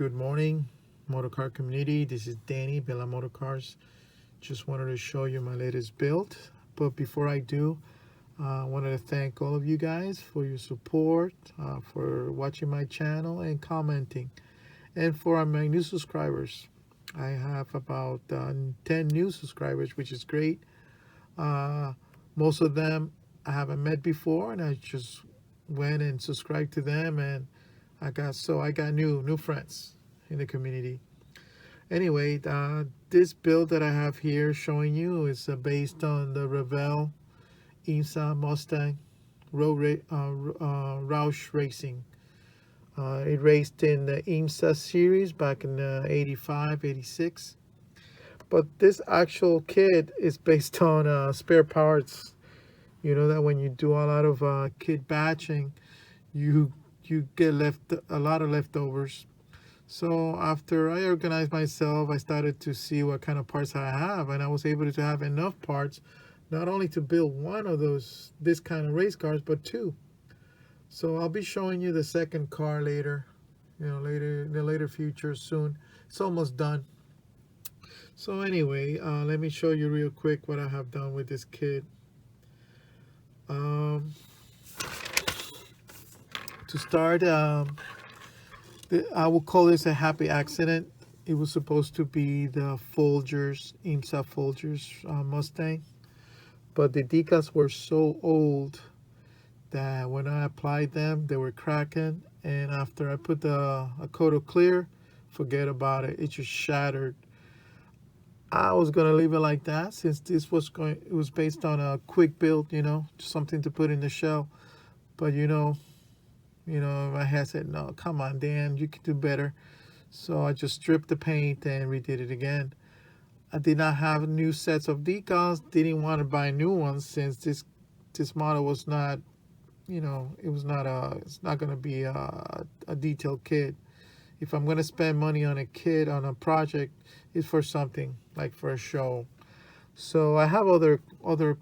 Good morning, motorcar community. This is Danny, Bella Motorcars. Just wanted to show you my latest build. But before I do, I wanted to thank all of you guys for your support, for watching my channel and commenting. And for my new subscribers. I have about 10 new subscribers, which is great. Most of them I haven't met before, and I just went and subscribed to them, and I got new friends in the community. Anyway, this build that I have here showing you is based on the Revell Imsa Mustang Roush Racing. It raced in the Imsa series back in 85, 86. But this actual kit is based on spare parts. You know that when you do a lot of kit batching, you get a lot of leftovers. So after I organized myself, I started to see what kind of parts I have, and I was able to have enough parts not only to build one of this kind of race cars, but two. So I'll be showing you the second car later, later in the later future soon. It's almost done. So anyway, let me show you real quick what I have done with this kit. To start, I will call this a happy accident. It was supposed to be the Folgers, Imsa Folgers Mustang, but the decals were so old that when I applied them, they were cracking, and after I put a coat of clear, forget about it. It just shattered. I was gonna leave it like that since it was based on a quick build, just something to put in the shell. But my head said, no, come on, Dan, you can do better. So I just stripped the paint and redid it again. I did not have new sets of decals. Didn't want to buy new ones since this model was not, it's not gonna be a detailed kit. If I'm gonna spend money on a kit on a project, it's for something like for a show. So I have other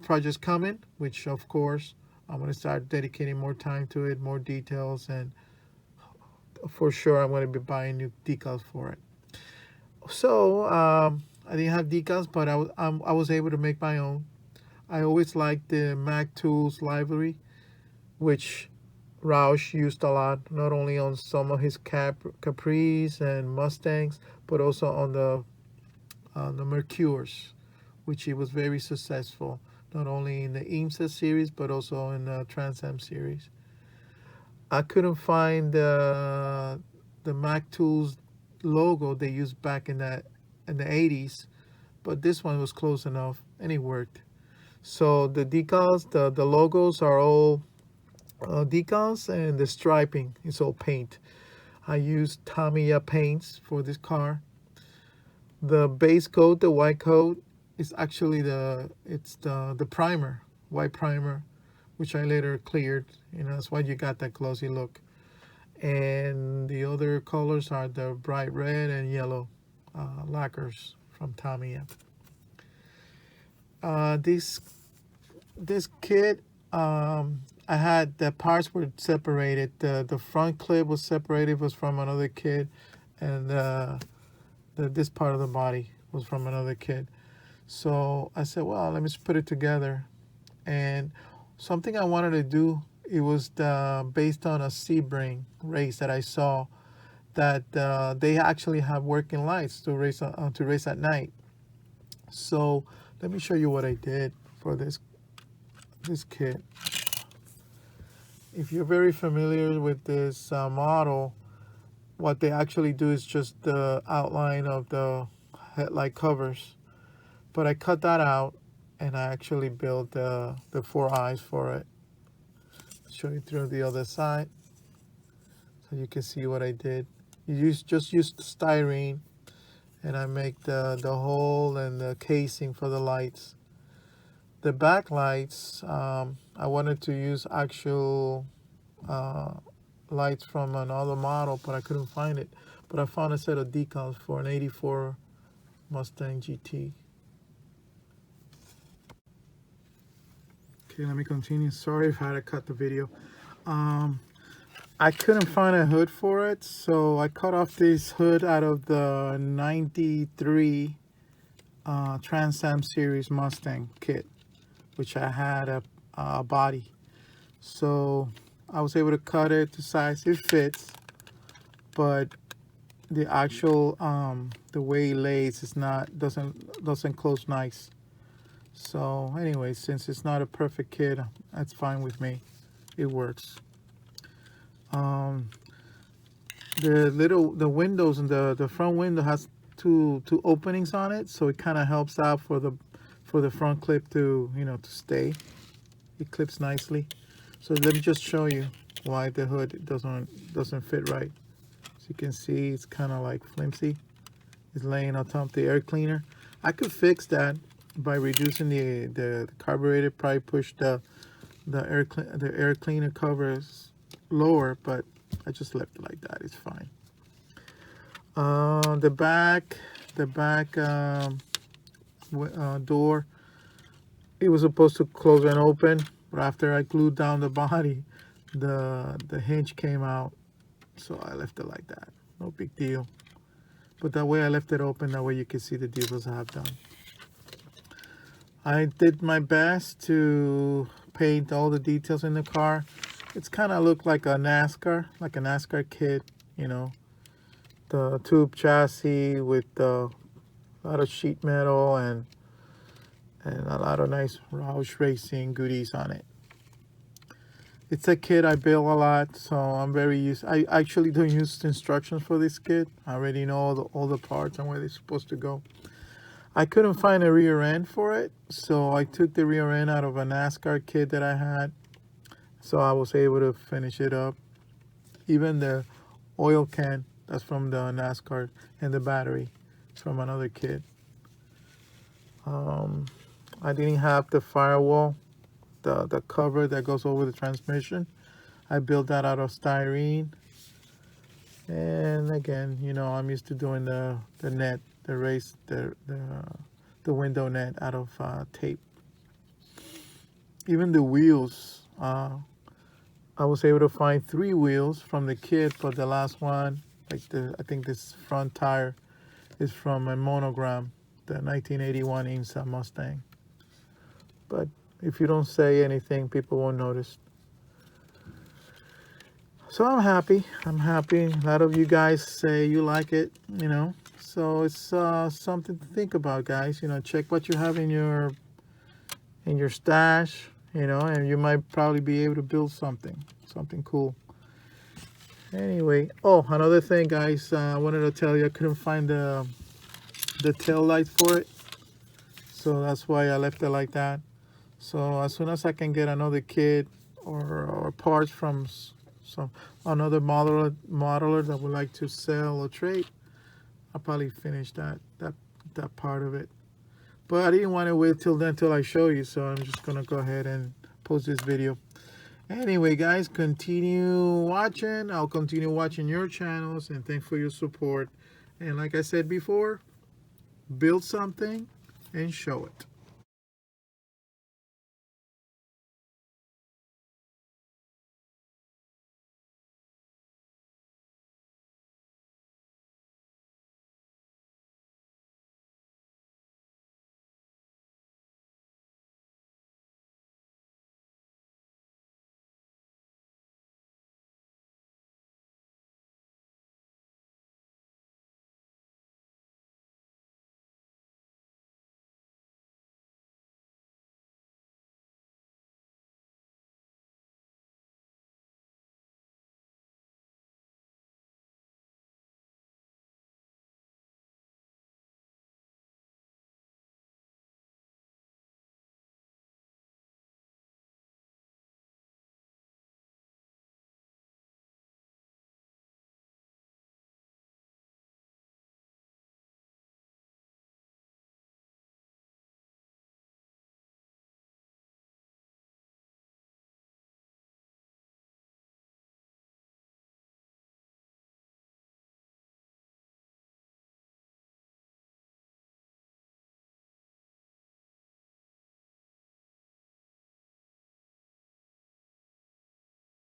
projects coming, which of course I'm gonna start dedicating more time to it, more details, and for sure I'm gonna be buying new decals for it. So I didn't have decals, but I was able to make my own. I always liked the Mac Tools library, which Roush used a lot, not only on some of his Capris and Mustangs, but also on the Mercures, which he was very successful, not only in the Imsa series, but also in the Trans Am series. I couldn't find the Mac Tools logo they used back in the 80s, but this one was close enough and it worked. So the decals, the logos are all decals, and the striping is all paint. I used Tamiya paints for this car. The base coat, the white coat, is actually the primer, white primer, which I later cleared. That's why you got that glossy look. And the other colors are the bright red and yellow lacquers from Tamiya. This kit, I had the parts were separated. The front clip was separated, was from another kit, and this part of the body was from another kit. So I said, well, let me just put it together. And something I wanted to do, it was based on a Sebring race that I saw, that they actually have working lights to race at night. So let me show you what I did for this kit. If you're very familiar with this model, what they actually do is just the outline of the headlight covers. But I cut that out, and I actually built the four eyes for it. I'll show you through the other side so you can see what I did. Just use styrene, and I make the hole and the casing for the lights. The back lights, I wanted to use actual lights from another model, but I couldn't find it. But I found a set of decals for an 84 Mustang GT. Okay, let me continue. Sorry if I had to cut the video. I couldn't find a hood for it, so I cut off this hood out of the 93 Trans Am series Mustang kit, which I had a body. So I was able to cut it to size it fits, but the actual the way it lays is not doesn't close nice. So anyway, since it's not a perfect kit, that's fine with me. It works. Um, the windows and the front window has two openings on it, so it kind of helps out for the front clip to to stay. It clips nicely. So let me just show you why the hood doesn't fit right. So you can see it's kind of like flimsy. It's laying on top of the air cleaner. I could fix that by reducing the carburetor. Probably push the air cleaner covers lower, but I just left it like that. It's fine. The back door, it was supposed to close and open, but after I glued down the body, the hinge came out, so I left it like that. No big deal. But that way I left it open. That way you can see the details I have done. I did my best to paint all the details in the car. It's kind of looked like a NASCAR kit, the tube chassis with a lot of sheet metal and a lot of nice Roush Racing goodies on it. It's a kit I build a lot, so I'm very used. I actually don't use instructions for this kit. I already know all the parts and where they're supposed to go. I couldn't find a rear end for it, so I took the rear end out of a NASCAR kit that I had. So I was able to finish it up. Even the oil can, that's from the NASCAR, and the battery is from another kit. I didn't have the firewall, the cover that goes over the transmission. I built that out of styrene. And again, I'm used to doing the net, the window net out of tape. Even the wheels, I was able to find 3 wheels from the kit, but the last one, I think this front tire is from a monogram, the 1981 Imsa Mustang. But if you don't say anything, people won't notice. So I'm happy. A lot of you guys say you like it, So it's something to think about, guys. Check what you have in your stash, and you might probably be able to build something cool. Anyway, oh, another thing, guys, I wanted to tell you, I couldn't find the tail light for it, so that's why I left it like that. So as soon as I can get another kit or parts from another modeler that would like to sell or trade, I'll probably finish that part of it. But I didn't want to wait till I show you, so I'm just gonna go ahead and post this video. Anyway, guys, continue watching. I'll continue watching your channels, and thanks for your support. And like I said before, build something and show it.